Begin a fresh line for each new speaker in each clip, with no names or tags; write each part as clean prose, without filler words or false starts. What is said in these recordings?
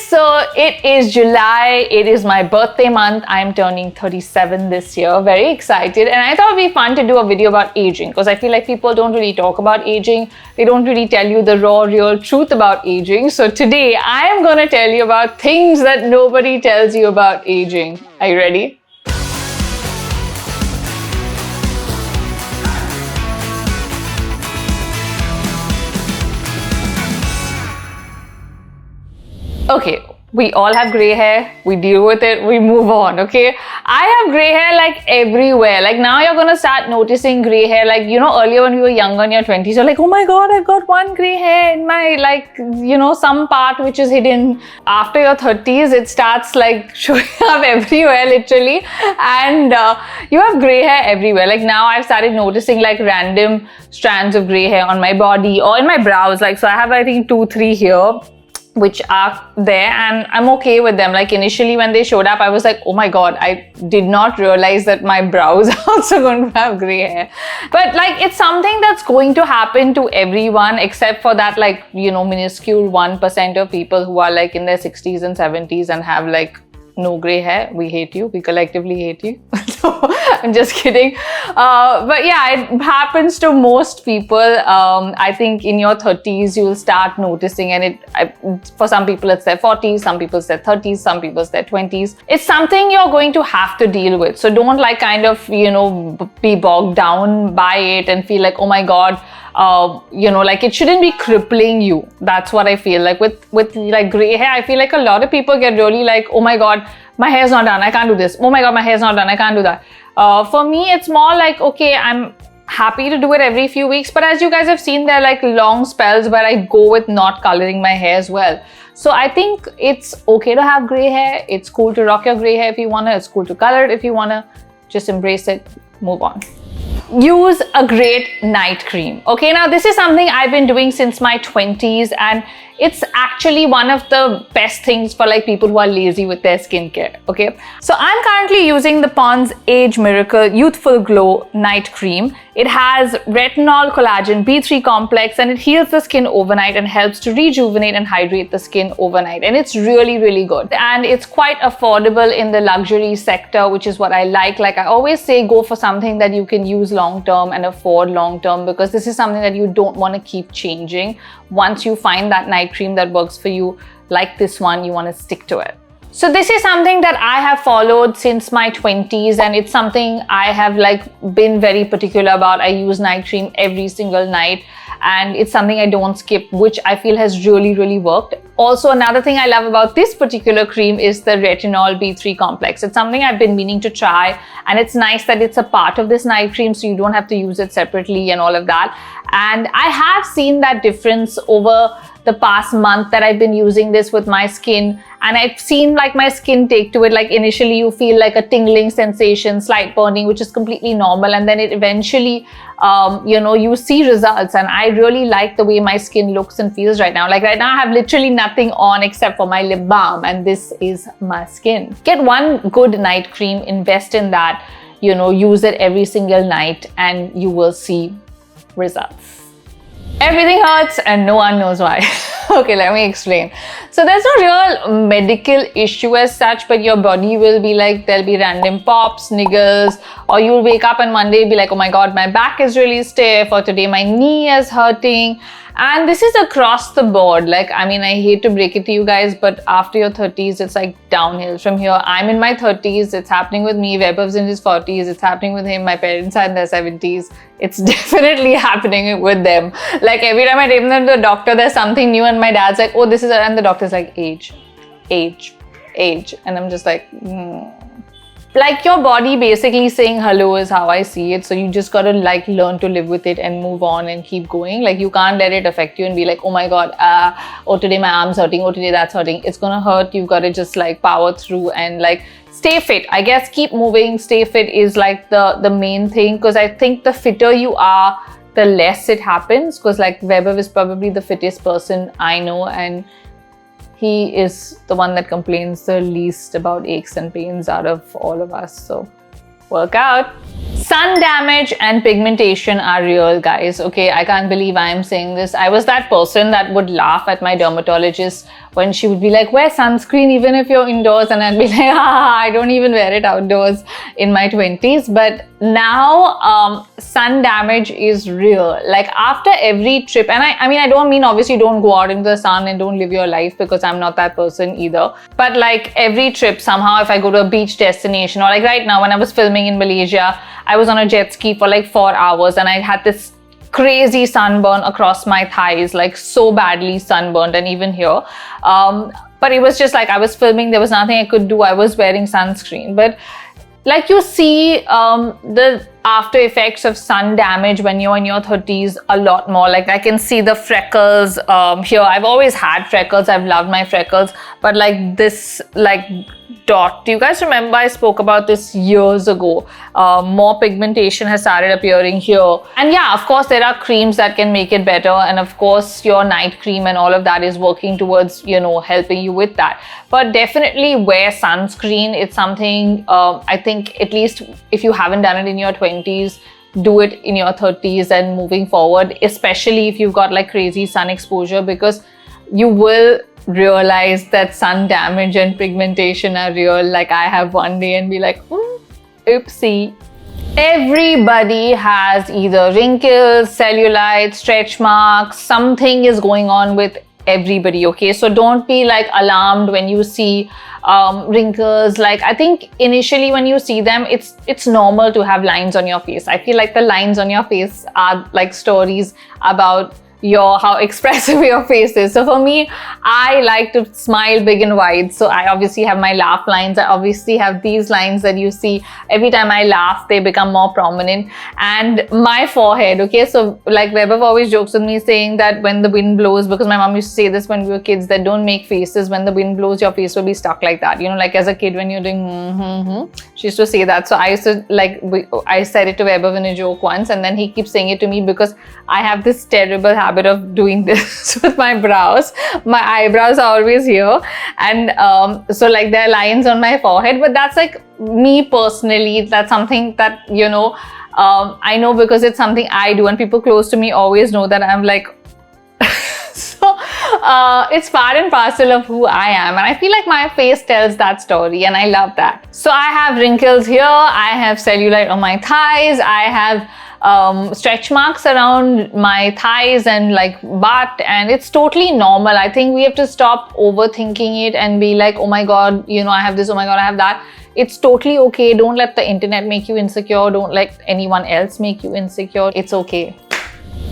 so it is July. It is my birthday month. I'm turning 37 this year. Very excited. And I thought it'd be fun to do a video about aging because I feel like people don't really talk about aging. They don't really tell you the raw, real truth about aging. So today I am going to tell you about things that nobody tells you about aging. Are you ready? Okay, we all have gray hair, we deal with it, we move on, okay? I have gray hair like everywhere. Like now you're gonna start noticing gray hair. Like, you know, earlier when we were younger in your 20s, you're like, oh my God, I've got one gray hair in my, like, you know, some part which is hidden. After your 30s, it starts like showing up everywhere, literally. And you have gray hair everywhere. Like now I've started noticing like random strands of gray hair on my body or in my brows. Like, so I have, I think 2-3 here, which are there, and I'm okay with them. Like initially when they showed up, I was like, oh my God, I did not realize that my brows are also going to have gray hair. But like, it's something that's going to happen to everyone except for that, like, you know, minuscule 1% of people who are like in their 60s and 70s and have like no gray hair. We hate you. We collectively hate you. So I'm just kidding. But yeah, it happens to most people. I think in your 30s, you'll start noticing, and for some people, it's their 40s, some people it's their 30s, some people it's their 20s. It's something you're going to have to deal with. So don't like kind of, you know, be bogged down by it and feel like, oh my God, you know, like it shouldn't be crippling you. That's what I feel like with like gray hair. I feel like a lot of people get really like, oh my God, my hair's not done, I can't do this. Oh my God, my hair's not done, I can't do that. For me, it's more like, okay, I'm happy to do it every few weeks. But as you guys have seen, there are like long spells where I go with not coloring my hair as well. So I think it's okay to have gray hair. It's cool to rock your gray hair if you wanna. It's cool to color it if you wanna. Just embrace it, move on. Use a great night cream. Okay, now this is something I've been doing since my 20s, and it's actually one of the best things for like people who are lazy with their skincare. Okay, so I'm currently using the Pond's Age Miracle Youthful Glow Night Cream. It has Retinol Collagen B3 Complex, and it heals the skin overnight and helps to rejuvenate and hydrate the skin overnight. And it's really, really good. And it's quite affordable in the luxury sector, which is what I like. Like I always say, go for something that you can use long term and afford long term, because this is something that you don't want to keep changing. Once you find that night cream that works for you, like this one, you want to stick to it. So this is something that I have followed since my 20s, and it's something I have like been very particular about. I use night cream every single night, and it's something I don't skip, which I feel has really, really worked. Also, another thing I love about this particular cream is the Retinol B3 Complex. It's something I've been meaning to try, and it's nice that it's a part of this night cream, so you don't have to use it separately and all of that. And I have seen that difference over the past month that I've been using this with my skin, and I've seen like my skin take to it. Like initially you feel like a tingling sensation, slight burning, which is completely normal, and then it eventually you know, you see results. And I really like the way my skin looks and feels right now. Like right now I have literally nothing on except for my lip balm, and this is my skin. Get one good night cream, invest in that, you know, use it every single night, and you will see results. Everything hurts and no one knows why. Okay, let me explain. So there's no real medical issue as such, but your body will be like, there'll be random pops, niggles, or you'll wake up and one day be like, oh my God, my back is really stiff, or today my knee is hurting. And this is across the board. Like, I mean, I hate to break it to you guys, but after your 30s, it's like downhill from here. I'm in my 30s. It's happening with me. Webber's in his 40s. It's happening with him. My parents are in their 70s. It's definitely happening with them. Like every time I take them to the doctor, there's something new, and my dad's like, oh, this is, and the doctor's like, age. And I'm just like, Like your body basically saying hello is how I see it. So you just gotta like learn to live with it and move on and keep going. Like you can't let it affect you and be like, oh my God, oh today my arm's hurting, oh today that's hurting. It's gonna hurt. You've got to just like power through and like stay fit. I guess keep moving, stay fit is like the main thing, because I think the fitter you are, the less it happens. Because like Weber is probably the fittest person I know, and he is the one that complains the least about aches and pains out of all of us. So work out. Sun damage and pigmentation are real, guys. Okay, I can't believe I am saying this. I was that person that would laugh at my dermatologist when she would be like, wear sunscreen even if you're indoors, and I'd be like, I don't even wear it outdoors in my 20s. But now sun damage is real. Like after every trip, and I mean, I don't mean obviously don't go out into the sun and don't live your life, because I'm not that person either. But like every trip, somehow if I go to a beach destination, or like right now when I was filming in Malaysia, I was on a jet ski for like 4 hours and I had this crazy sunburn across my thighs, like so badly sunburned, and even here. But it was just like I was filming, there was nothing I could do. I was wearing sunscreen. But like you see the after effects of sun damage when you're in your 30s a lot more. Like I can see the freckles here. I've always had freckles. I've loved my freckles. But like this like dot, do you guys remember I spoke about this years ago? More pigmentation has started appearing here. And yeah, of course there are creams that can make it better, and of course your night cream and all of that is working towards, you know, helping you with that. But definitely wear sunscreen. It's something I think, at least if you haven't done it in your 20s, do it in your 30s and moving forward, especially if you've got like crazy sun exposure, because you will realize that sun damage and pigmentation are real. Like I have one day and be like, oopsie. Everybody has either wrinkles, cellulite, stretch marks. Something is going on with everybody, okay? So don't be like alarmed when you see wrinkles. Like I think initially when you see them, it's normal to have lines on your face. I feel like the lines on your face are like stories about how expressive your face is. So for me, I like to smile big and wide. So I obviously have my laugh lines. I obviously have these lines that you see every time I laugh, they become more prominent. And my forehead, okay, so like Weber always jokes with me saying that when the wind blows, because my mom used to say this when we were kids, that don't make faces. When the wind blows, your face will be stuck like that, you know, like as a kid when you're doing she used to say that. So I used to like, I said it to Weber in a joke once, and then he keeps saying it to me because I have this terrible habit of doing this with my brows. My eyebrows are always here, and so like there are lines on my forehead. But that's like me personally, that's something that, you know, I know because it's something I do, and people close to me always know that I'm like so it's part and parcel of who I am, and I feel like my face tells that story, and I love that. So I have wrinkles here, I have cellulite on my thighs, I have stretch marks around my thighs and like butt, and it's totally normal. I think we have to stop overthinking it and be like, oh my god, you know, I have this, oh my god, I have that. It's totally okay. Don't let the internet make you insecure. Don't let anyone else make you insecure. It's okay.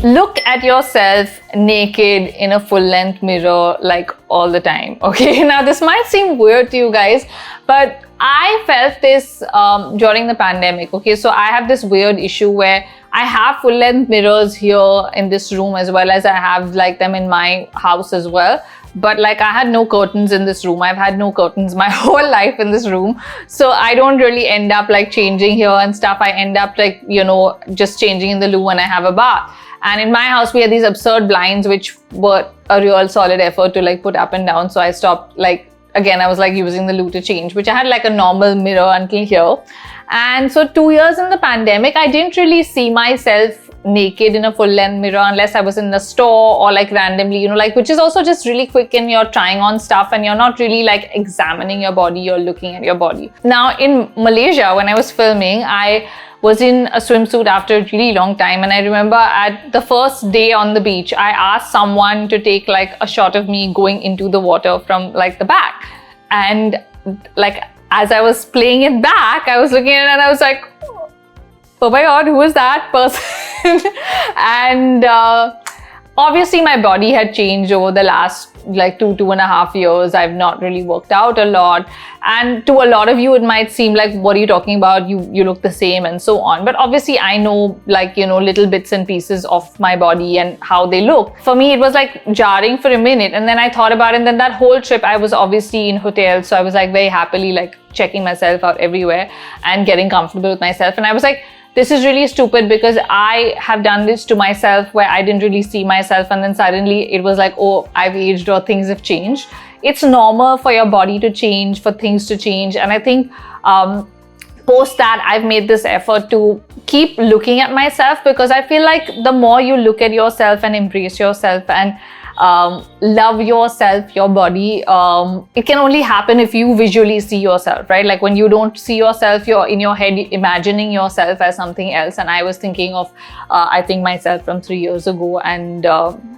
Look at yourself naked in a full-length mirror like all the time, okay? Now this might seem weird to you guys, but I felt this during the pandemic, okay? So I have this weird issue where I have full-length mirrors here in this room, as well as I have like them in my house as well. But like I had no curtains in this room. I've had no curtains my whole life in this room. So I don't really end up like changing here and stuff. I end up like, you know, just changing in the loo when I have a bath. And in my house, we had these absurd blinds, which were a real solid effort to like put up and down. So I stopped, like, again, I was like using the loo to change, which I had like a normal mirror until here. And so 2 years in the pandemic, I didn't really see myself naked in a full length mirror unless I was in the store or like randomly, you know, like, which is also just really quick and you're trying on stuff and you're not really like examining your body, you're looking at your body. Now in Malaysia, when I was filming, I was in a swimsuit after a really long time, and I remember at the first day on the beach, I asked someone to take like a shot of me going into the water from like the back, and like as I was playing it back, I was looking at it and I was like, oh my god, who is that person? And obviously my body had changed over the last like 2.5 years. I've not really worked out a lot, and to a lot of you it might seem like, what are you talking about, you look the same and so on. But obviously I know, like, you know, little bits and pieces of my body and how they look. For me it was like jarring for a minute, and then I thought about it, and then that whole trip I was obviously in hotels, so I was like very happily like checking myself out everywhere and getting comfortable with myself. And I was like, this is really stupid, because I have done this to myself where I didn't really see myself, and then suddenly it was like, oh, I've aged or things have changed. It's normal for your body to change, for things to change. And I think post that, I've made this effort to keep looking at myself, because I feel like the more you look at yourself and embrace yourself and love yourself, your body. It can only happen if you visually see yourself, right? Like when you don't see yourself, you're in your head imagining yourself as something else. And I was thinking of, I think myself from 3 years ago, and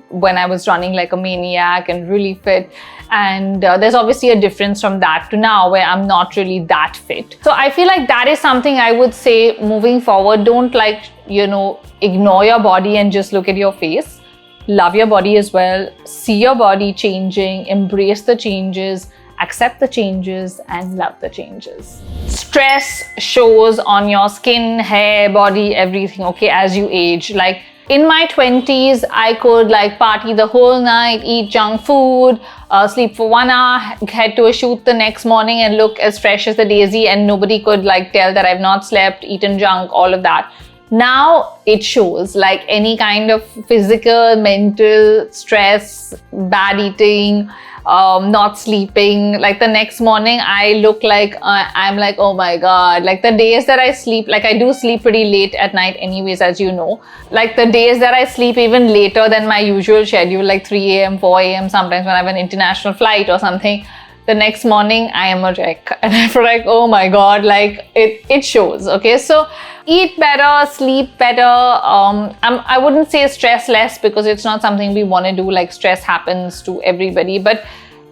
when I was running like a maniac and really fit. And there's obviously a difference from that to now where I'm not really that fit. So I feel like that is something I would say moving forward. Don't like, ignore your body and just look at your face. Love your body as well. See your body changing, embrace the changes, accept the changes, and love the changes. Stress shows on your skin, hair, body, everything, okay, as you age. Like in my 20s, I could like party the whole night, eat junk food, sleep for 1 hour, head to a shoot the next morning and look as fresh as a daisy, and nobody could like tell that I've not slept, eaten junk, all of that. Now it shows, like any kind of physical, mental stress, bad eating, not sleeping. Like the next morning, I look like I'm like, oh my God. Like the days that I sleep, like I do sleep pretty late at night anyways, as you know. Like the days that I sleep even later than my usual schedule, like 3 a.m., 4 a.m. sometimes when I have an international flight or something. The next morning, I am a wreck. And I feel like, oh my God, like it shows, okay? So eat better, sleep better. I wouldn't say stress less because it's not something we want to do. Like stress happens to everybody, but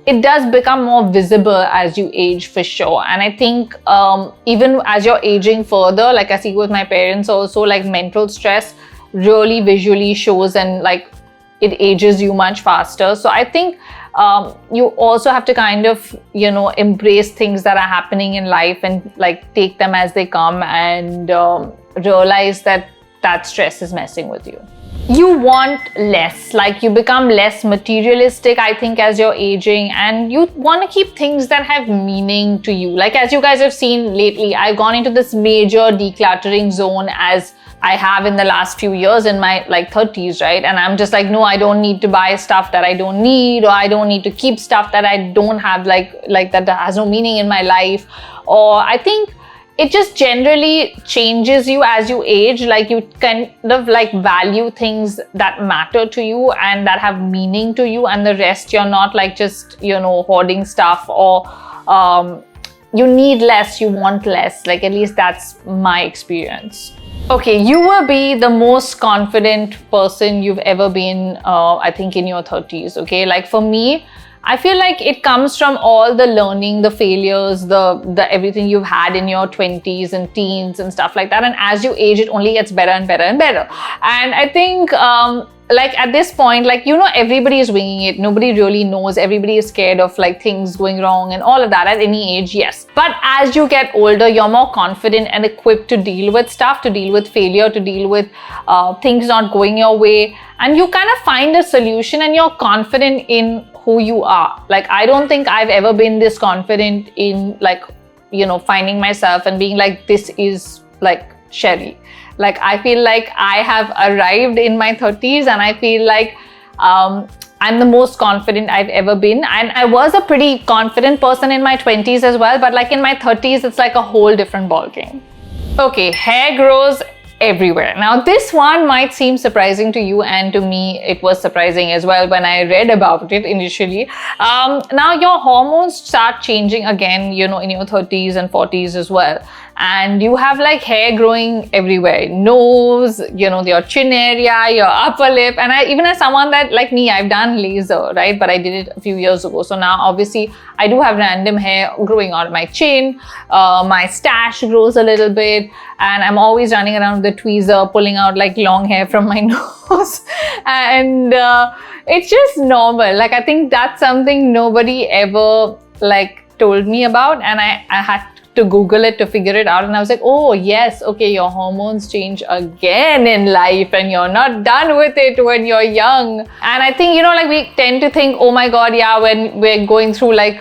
it does become more visible as you age for sure. And I think even as you're aging further, like I see with my parents also, like mental stress really visually shows and like it ages you much faster. So I think you also have to kind of, embrace things that are happening in life and like take them as they come and realize that stress is messing with you. You want less, like you become less materialistic, I think, as you're aging, and you want to keep things that have meaning to you. Like as you guys have seen lately, I've gone into this major decluttering zone as I have in the last few years in my like 30s, right? And I'm just like, no, I don't need to buy stuff that I don't need, or I don't need to keep stuff that I don't have, like that has no meaning in my life. Or I think it just generally changes you as you age. Like you kind of like value things that matter to you and that have meaning to you, and the rest you're not like just, hoarding stuff, or you need less, you want less. Like at least that's my experience. Okay, you will be the most confident person you've ever been, I think, in your 30s, okay? Like for me, I feel like it comes from all the learning, the failures, the everything you've had in your 20s and teens and stuff like that. And as you age, it only gets better and better and better. And I think like at this point, like, everybody is winging it. Nobody really knows. Everybody is scared of like things going wrong and all of that at any age, yes. But as you get older, you're more confident and equipped to deal with stuff, to deal with failure, to deal with things not going your way. And you kind of find a solution and you're confident in who you are. Like, I don't think I've ever been this confident in like, finding myself and being like, this is like Sherry. Like, I feel like I have arrived in my 30s and I feel like I'm the most confident I've ever been. And I was a pretty confident person in my 20s as well. But like in my 30s, it's like a whole different ballgame. Okay, hair grows everywhere. Now, this one might seem surprising to you, and to me, it was surprising as well when I read about it initially. Now, your hormones start changing again, in your 30s and 40s as well. And you have like hair growing everywhere, nose, your chin area, your upper lip. And even as someone that like me, I've done laser, right? But I did it a few years ago. So now obviously I do have random hair growing out of my chin. My stash grows a little bit, and I'm always running around with the tweezer, pulling out like long hair from my nose. And it's just normal. Like, I think that's something nobody ever like told me about. And I had to Google it to figure it out, and I was like, oh yes, okay, your hormones change again in life and you're not done with it when you're young. And I think, like we tend to think, oh my God, yeah, when we're going through like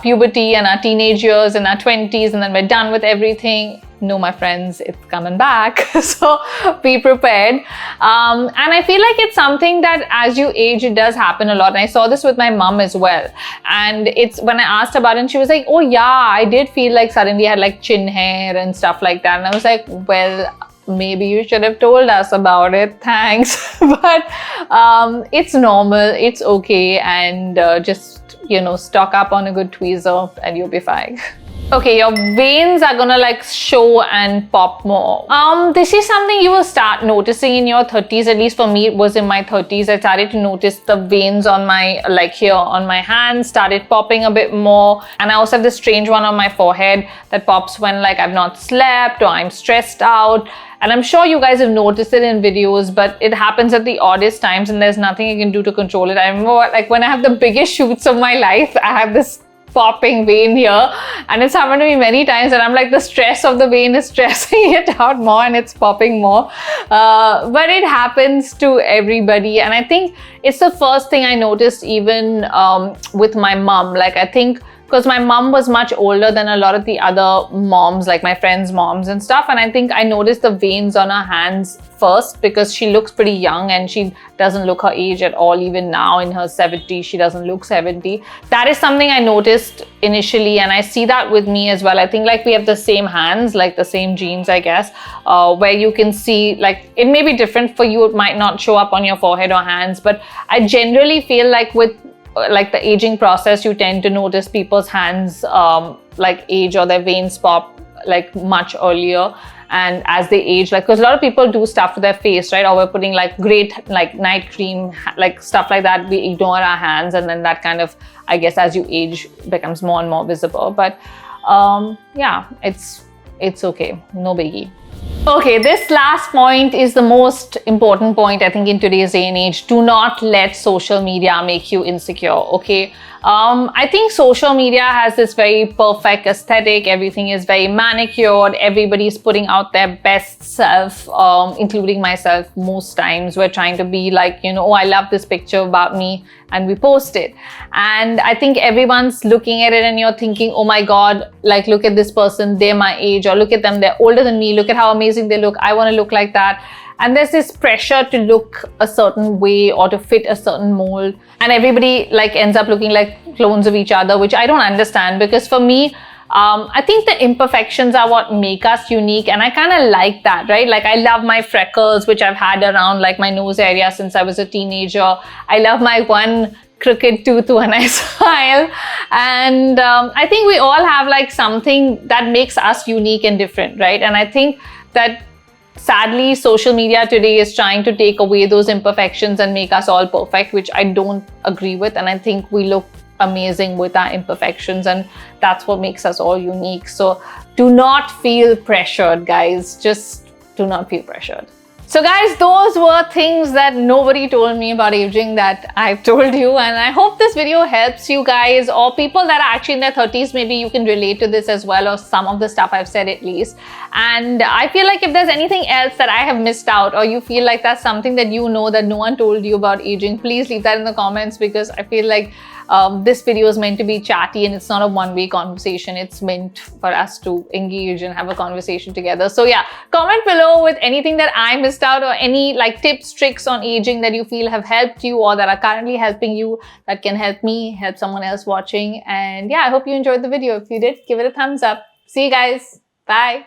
puberty and our teenage years and our 20s, and then we're done with everything. No, my friends, it's coming back. So be prepared. And I feel like it's something that as you age, it does happen a lot. And I saw this with my mom as well. And it's when I asked about it, and she was like, oh yeah, I did feel like suddenly I had like chin hair and stuff like that. And I was like, well, maybe you should have told us about it. Thanks. But it's normal. It's okay. And just, you know, stock up on a good tweezer and you'll be fine. Okay, your veins are gonna like show and pop more. This is something you will start noticing in your 30s. At least for me, it was in my 30s. I started to notice the veins on my, like here on my hands, started popping a bit more. And I also have this strange one on my forehead that pops when like I've not slept or I'm stressed out. And I'm sure you guys have noticed it in videos, but it happens at the oddest times and there's nothing you can do to control it. I remember like when I have the biggest shoots of my life, I have this popping vein here, and it's happened to me many times, and I'm like, the stress of the vein is stressing it out more and it's popping more. But it happens to everybody, and I think it's the first thing I noticed even with my mom. Like, I think because my mom was much older than a lot of the other moms, like my friends' moms and stuff, and I think I noticed the veins on her hands first because she looks pretty young and she doesn't look her age at all. Even now in her 70s, she doesn't look 70. That is something I noticed initially, and I see that with me as well. I think like we have the same hands, like the same genes, I guess, where you can see, like, it may be different for you, it might not show up on your forehead or hands, but I generally feel like with like the aging process, you tend to notice people's hands like age or their veins pop like much earlier. And as they age, like, because a lot of people do stuff to their face, right? Or we're putting like great like night cream, like stuff like that. We ignore our hands, and then that kind of, I guess, as you age, becomes more and more visible. But yeah, it's okay, no biggie. Okay, this last point is the most important point, I think, in today's day and age. Do not let social media make you insecure, okay? I think social media has this very perfect aesthetic. Everything is very manicured. Everybody's putting out their best self, including myself. Most times we're trying to be like, you know, oh, I love this picture about me, and we post it. And I think everyone's looking at it and you're thinking, oh my God, like, look at this person, they're my age, or look at them, they're older than me, look at how amazing they look, I want to look like that. And there's this pressure to look a certain way or to fit a certain mold, and everybody like ends up looking like clones of each other, which I don't understand, because for me, I think the imperfections are what make us unique, and I kind of like that, right? Like, I love my freckles, which I've had around like my nose area since I was a teenager. I love my one crooked tooth when I smile, and I think we all have like something that makes us unique and different, right? And I think that sadly, social media today is trying to take away those imperfections and make us all perfect, which I don't agree with. And I think we look amazing with our imperfections, and that's what makes us all unique. So do not feel pressured, guys. Just do not feel pressured. So guys, those were things that nobody told me about aging that I've told you, and I hope this video helps you guys, or people that are actually in their 30s, maybe you can relate to this as well, or some of the stuff I've said at least. And I feel like if there's anything else that I have missed out, or you feel like that's something that you know that no one told you about aging, please leave that in the comments, because I feel like this video is meant to be chatty and it's not a one-way conversation. It's meant for us to engage and have a conversation together. So yeah, comment below with anything that I missed out, or any like tips, tricks on aging that you feel have helped you or that are currently helping you, that can help me, help someone else watching. And yeah, I hope you enjoyed the video. If you did, give it a thumbs up. See you guys. Bye.